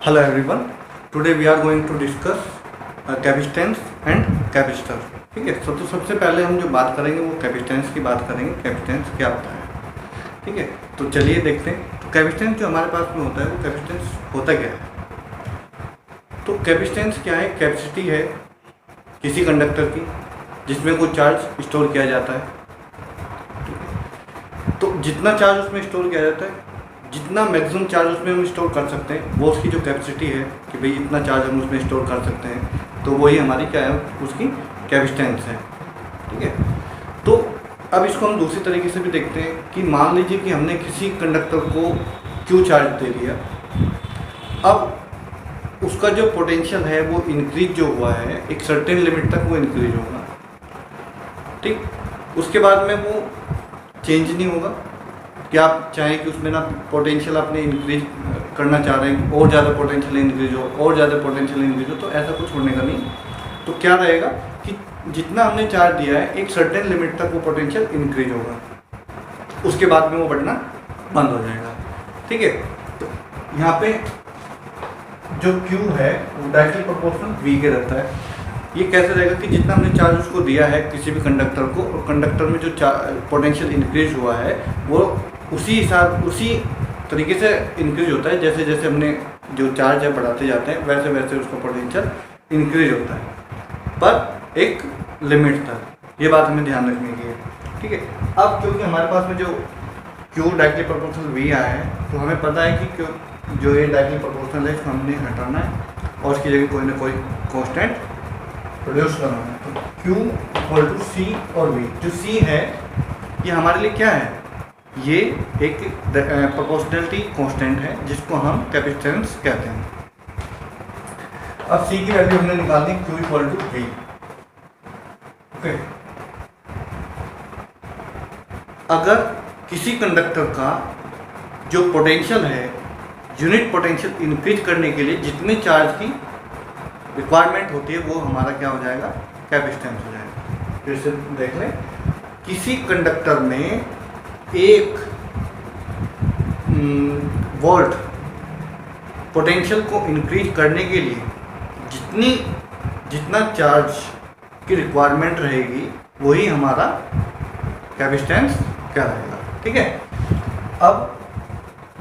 Hello everyone. Today we are going to discuss capacitance and capacitor. ठीक है. तो सबसे पहले हम जो बात करेंगे वो कैपेसिटेंस की बात करेंगे. कैपेसिटेंस क्या होता है. ठीक है. तो चलिए देखते हैं. तो कैपेसिटेंस जो हमारे पास में होता है वो कैपेसिटेंस होता क्या है. तो कैपेसिटेंस क्या है. कैपेसिटी है किसी कंडक्टर की जिसमें कोई चार्ज स्टोर किया जाता है. तो जितना चार्ज उसमें स्टोर किया जाता है, जितना मैक्सिमम चार्ज उसमें हम स्टोर कर सकते हैं वो उसकी जो कैपेसिटी है कि भाई इतना चार्ज हम उसमें स्टोर कर सकते हैं, तो वही हमारी क्या है, उसकी कैपेसिटेंस है. ठीक है. तो अब इसको हम दूसरी तरीके से भी देखते हैं कि मान लीजिए कि हमने किसी कंडक्टर को क्यू चार्ज दे दिया. अब उसका जो पोटेंशियल है वो इंक्रीज जो हुआ है एक सर्टेन लिमिट तक वो इंक्रीज होगा. ठीक. उसके बाद में वो चेंज नहीं होगा कि आप चाहें कि उसमें ना पोटेंशियल आपने इंक्रीज करना चाह रहे हैं, और ज़्यादा पोटेंशियल इंक्रीज हो, और ज़्यादा पोटेंशियल इंक्रीज हो, तो ऐसा कुछ होने का नहीं. तो क्या रहेगा कि जितना हमने चार्ज दिया है एक सर्टेन लिमिट तक वो पोटेंशियल इंक्रीज होगा, उसके बाद में वो बढ़ना बंद हो जाएगा. ठीक है. तो यहाँ पे जो Q है वो डायरेक्टली प्रोपोर्शनल V के रहता है. ये कैसे रहेगा कि जितना हमने चार्ज उसको दिया है किसी भी कंडक्टर को, और कंडक्टर में जो पोटेंशियल इंक्रीज हुआ है वो उसी तरीके से इंक्रीज होता है. जैसे जैसे हमने जो चार्ज है बढ़ाते जाते हैं वैसे वैसे उसका पोटेंशियल इंक्रीज होता है, पर एक लिमिट तक. ये बात हमें ध्यान रखने की है. ठीक है. अब क्योंकि हमारे पास में जो Q डायरेक्टली प्रोपोर्शनल V आया है, तो हमें पता है कि जो ये डायरेक्टली प्रोपोर्शनल है इसको हमने हटाना है और उसकी जगह कोई ना कोई कॉन्स्टेंट प्रोड्यूस करना है. तो Q इक्वल टू C और V. जो C है ये हमारे लिए क्या है, ये एक प्रोपोर्शनलिटी कांस्टेंट है जिसको हम कैपेसिटेंस कहते हैं. अब C की वैल्यू हमने निकालनी Q equal to V. Okay. अगर किसी कंडक्टर का जो पोटेंशियल है, यूनिट पोटेंशियल इंक्रीज करने के लिए जितने चार्ज की रिक्वायरमेंट होती है वो हमारा क्या हो जाएगा, कैपेसिटेंस हो जाएगा. फिर से देख लें. किसी कंडक्टर में 1 वोल्ट पोटेंशियल को इंक्रीज करने के लिए जितना चार्ज की रिक्वायरमेंट रहेगी वही हमारा कैपेसिटेंस क्या रहेगा. ठीक है. अब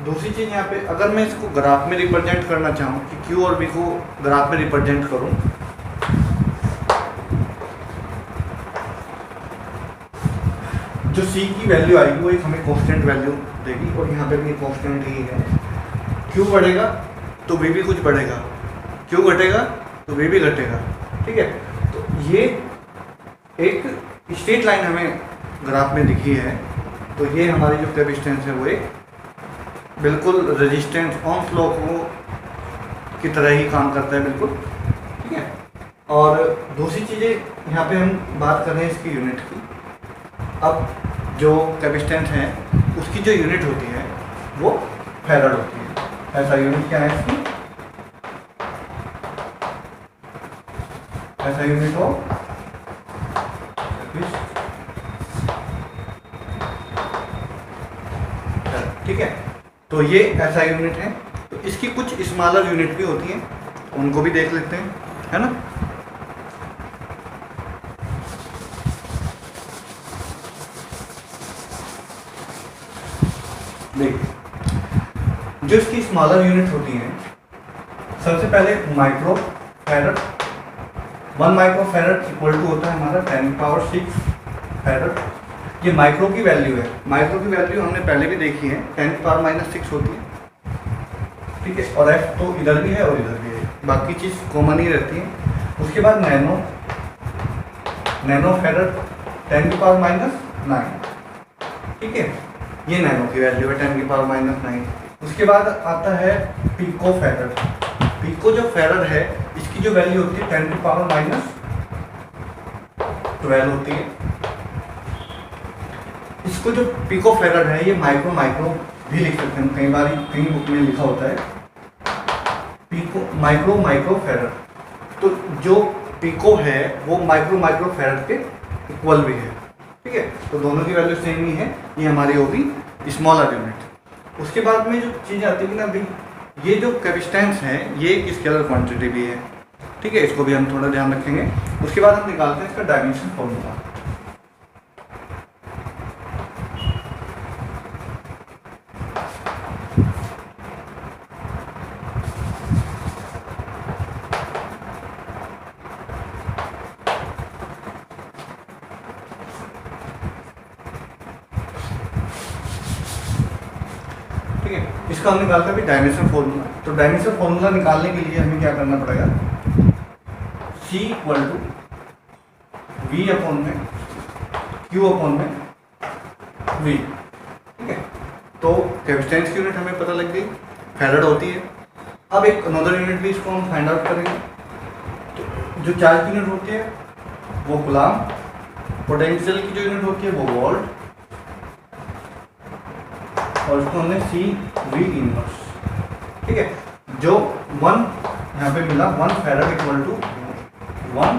दूसरी चीज़ यहाँ पे, अगर मैं इसको ग्राफ में रिप्रेजेंट करना चाहूँ कि Q और V को ग्राफ में रिप्रेजेंट करूँ, जो C की वैल्यू आएगी वो एक हमें कांस्टेंट वैल्यू देगी, और यहाँ पे भी कांस्टेंट ही है. Q बढ़ेगा तो V भी कुछ बढ़ेगा, Q घटेगा तो V भी घटेगा. ठीक है. तो ये एक स्ट्रेट लाइन हमें ग्राफ में दिखी है. तो ये हमारी जो कैपेसिटेंस है वो एक बिल्कुल रेजिस्टेंस ऑन फ्लो की तरह ही काम करता है बिल्कुल. ठीक है. और दूसरी चीज़ें यहाँ पे हम बात कर रहे हैं इसकी यूनिट की. अब जो कैपेसिटेंस है उसकी जो यूनिट होती है वो फैराड होती है. ऐसा यूनिट क्या है इसकी, ऐसा यूनिट हो. ठीक है. तो ये ऐसा यूनिट है. तो इसकी कुछ स्मॉलर यूनिट भी होती हैं, उनको भी देख लेते हैं, है ना. देखिए, जो इसकी स्मॉलर यूनिट होती हैं, सबसे पहले micro farad. 1 micro farad equal to होता है हमारा 10⁶ फैरड. ये माइक्रो की वैल्यू है. माइक्रो की वैल्यू हमने पहले भी देखी है, 10⁻⁻6 होती है. ठीक है. और F तो इधर भी है और इधर भी है, बाकी चीज़ कॉमन ही रहती है. उसके बाद नैनो फैरड 10⁻⁹. ठीक है. ये नैनो की वैल्यू है 10⁻⁹. उसके बाद आता है पिको फैरड. पिको जो फैरड है इसकी जो वैल्यू होती है 10⁻12 होती है. इसको जो पिको फैरड है ये माइक्रो भी लिख सकते हैं, कई बार कई बुक में लिखा होता है पिको माइक्रो फैरड. तो जो पिको है वो माइक्रो फैरड के इक्वल भी है. ठीक है. तो दोनों की वैल्यू सेम ही है. ये हमारी होगी स्मॉलर यूनिट. उसके बाद में जो चीज़ आती है ना भाई, ये जो कैपेसिटेंस है ये एक स्केलर क्वांटिटी भी है, ठीक है, इसको भी हम थोड़ा ध्यान रखेंगे। उसके बाद हम निकालते हैं इसका डायमेंशन फॉर्मूला। ठीक है, इसका हम निकालते हैं डायमेंशन फॉर्मूला। तो डायमेंशन फॉर्मूला निकालने के लिए हमें क्या करना पड़ेगा, C equal to V upon में Q अपॉन में V, ठीक है। तो कैपेसिटेंस की यूनिट हमें पता लग गई, फैराड होती है। अब एक अनदर यूनिट भी इसको हम फाइंड आउट करेंगे। तो जो चार्ज की यूनिट होती है वो कूलम, पोटेंशियल की जो यूनिट होती है वो वोल्ट, और इसको हमने सी वी इनवर्स, ठीक है। जो 1 यहाँ पे मिला, 1 farad equal to 1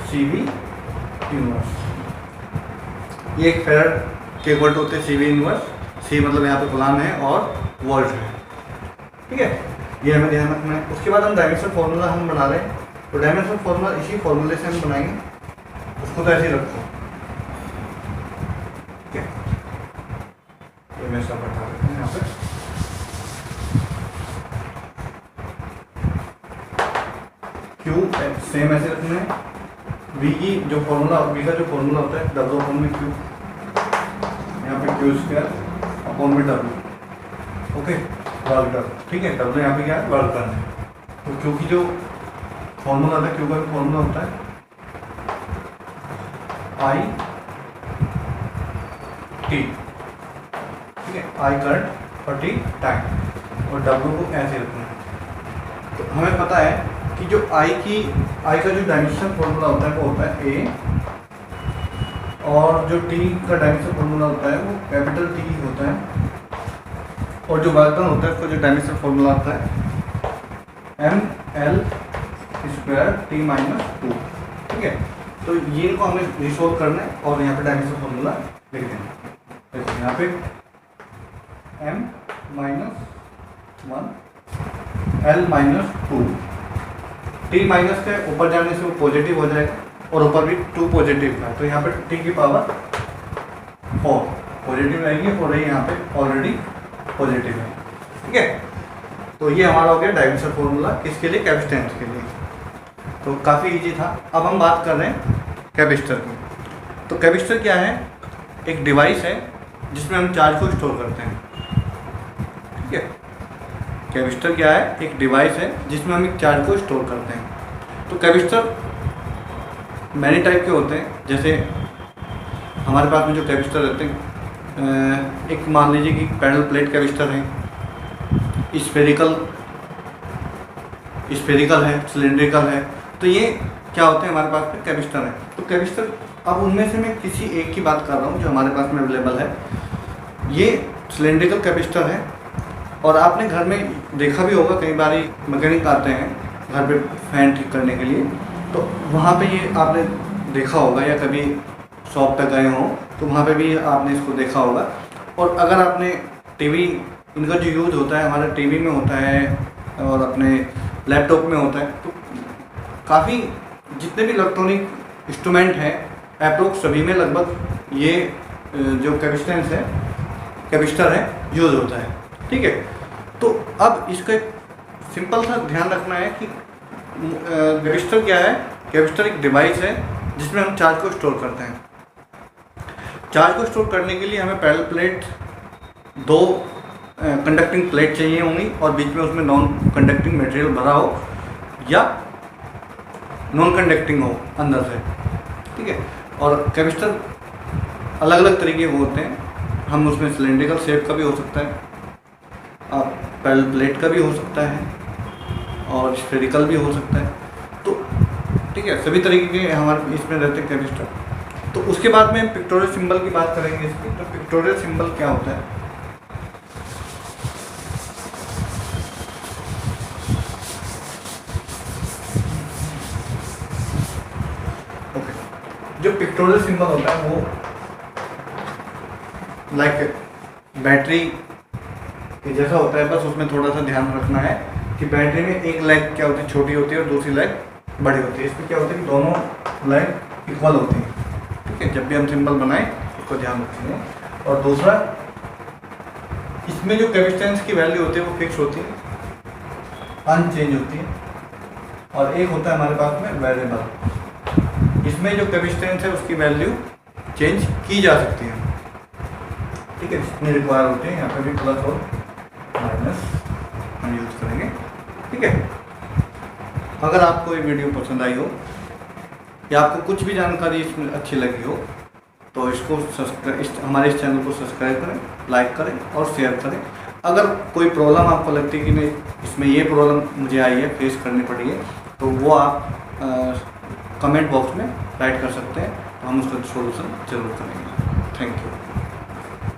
C V inverse. ये एक फैराड के इक्वल टू होते हैं सी वी इनवर्स, सी मतलब यहाँ पे कूलम है और वोल्ट है, ठीक है। ये हमें ध्यान रखना है। उसके बाद हम डायमेंशन फॉर्मूला हम बना रहे हैं। तो डायमेंशन फॉर्मूला इसी फॉर्मूले से हम बनाएंगे, उसको तो ऐसे ही रखो, ठीक है। ये मैं सब बता देता हूँ यहाँ पे। क्यू सेम ऐसे रखना है। वी की जो फॉर्मूला, वी का जो फॉर्मूला होता है डब्ल्यू अपॉन में क्यू, यहाँ पे क्यू स्क्वायर अपॉन में डब्ल्यू, ओके, वर्क डन, ठीक है। डब्ल्यू यहाँ पे क्या है, वर्क डन है। तो क्यू की जो फॉर्मूला होता है, क्यू का फॉर्मूला होता है आई टी, ठीक है, आई करंट और टी टाइम, और डब्ल्यू को ऐसे रखना है। तो हमें पता है कि जो आई का जो डायमेंशन फॉर्मूला होता है वो होता है ए, और जो टी का डायमेंशन फॉर्मूला होता है वो कैपिटल टी होता है, और जो वर्क डन होता है उसका जो डायमेंशन फॉर्मूला होता है M L square T minus 2, ठीक है। तो ये इनको हमें रिसोल्व करना है और यहाँ पे डायमेंशन फॉर्मूला लिख देना। जैसे यहाँ पे m minus 1 l minus 2, t minus के ऊपर जाने से वो पॉजिटिव हो जाएगा और ऊपर भी 2 पॉजिटिव का, तो यहाँ पे t की पावर 4 पॉजिटिव आएगी और ये यहाँ पे ऑलरेडी पॉजिटिव है, ठीक है। तो ये हमारा हो गया डायमेंशन फॉर्मूला, किसके लिए, कैपेसिटेंस के लिए। तो काफ़ी इजी था। अब हम बात कर रहे हैं कैपेसिटर की। तो कैपेसिटर क्या है, एक डिवाइस है जिसमें हम चार्ज को स्टोर करते हैं, ठीक है। कैपेसिटर क्या है, एक डिवाइस है जिसमें हम एक चार्ज को स्टोर करते हैं। तो कैपेसिटर मैनी टाइप के होते हैं। जैसे हमारे पास में जो कैपेसिटर रहते हैं, एक मान लीजिए कि पैरेलल प्लेट कैपेसिटर है, स्फेरिकल है, सिलेंड्रिकल है। तो ये क्या होते हैं, हमारे पास में कैपेसिटर है। तो कैपेसिटर, अब उनमें से मैं किसी एक की बात कर रहा हूँ जो हमारे पास में अवेलेबल है। ये सिलेंड्रिकल कैपेसिटर है, और आपने घर में देखा भी होगा, कई बार मैकेनिक आते हैं घर पे फैन ठीक करने के लिए, तो वहाँ पे ये आपने देखा होगा, या कभी शॉप पे गए हों तो वहाँ पे भी आपने इसको देखा होगा। और अगर आपने टीवी, इनका जो यूज़ होता है हमारे टीवी में होता है और अपने लैपटॉप में होता है, तो काफ़ी जितने भी इलेक्ट्रॉनिक इंस्ट्रूमेंट हैं अप्रोक्स सभी में लगभग ये जो कैपेसिटर है यूज़ होता है, ठीक है। तो अब इसका एक सिंपल सा ध्यान रखना है कि कैपेसिटर क्या है। कैपेसिटर एक डिवाइस है जिसमें हम चार्ज को स्टोर करते हैं। चार्ज को स्टोर करने के लिए हमें पैरेलल प्लेट, 2 कंडक्टिंग प्लेट चाहिए होंगी, और बीच में उसमें नॉन कंडक्टिंग मटेरियल भरा हो या नॉन कंडक्टिंग हो अंदर से, ठीक है। और कैपेसिटर अलग अलग तरीके के होते हैं। हम उसमें सिलेंड्रिकल शेप का भी हो सकता है, आप पैरेलल प्लेट का भी हो सकता है, और स्फेरिकल भी हो सकता है। तो ठीक है, सभी तरीके के हमारे इसमें रहते हैं कैपेसिटर। तो उसके बाद में पिक्टोरियल सिंबल की बात करेंगे इसकी। तो पिक्टोरियल सिंबल क्या होता है, जो पिक्टोरियल सिंबल होता है वो लाइक बैटरी ये जैसा होता है, बस उसमें थोड़ा सा ध्यान रखना है कि बैटरी में एक लेग क्या होती है, छोटी होती है और दूसरी लेग बड़ी होती है। इसमें क्या होता है कि दोनों लेग इक्वल होती हैं। ठीक है, जब भी हम सिंबल बनाएं उसको ध्यान रखेंगे। और दूसरा, इसमें जो कैपेसिटेंस की वैल्यू होती है वो फिक्स होती है, अनचेंज होती है। और एक होता है हमारे पास में वेरिएबल, इसमें जो कैपेसिटेंस है उसकी वैल्यू चेंज की जा सकती है। ठीक है, जितने रिक्वायर होते हैं यहाँ पे भी प्लस और माइनस हम यूज करेंगे। ठीक है, अगर आपको ये वीडियो पसंद आई हो या आपको कुछ भी जानकारी इसमें अच्छी लगी हो तो इसको हमारे इस चैनल को सब्सक्राइब करें, लाइक करें और शेयर करें। अगर कोई प्रॉब्लम आपको लगती है कि नहीं इसमें ये प्रॉब्लम मुझे आई है, फेस करनी पड़ी है, तो वो आप कमेंट बॉक्स में राइट कर सकते हैं, तो हम उसका सोल्यूशन जरूर करेंगे। Thank you.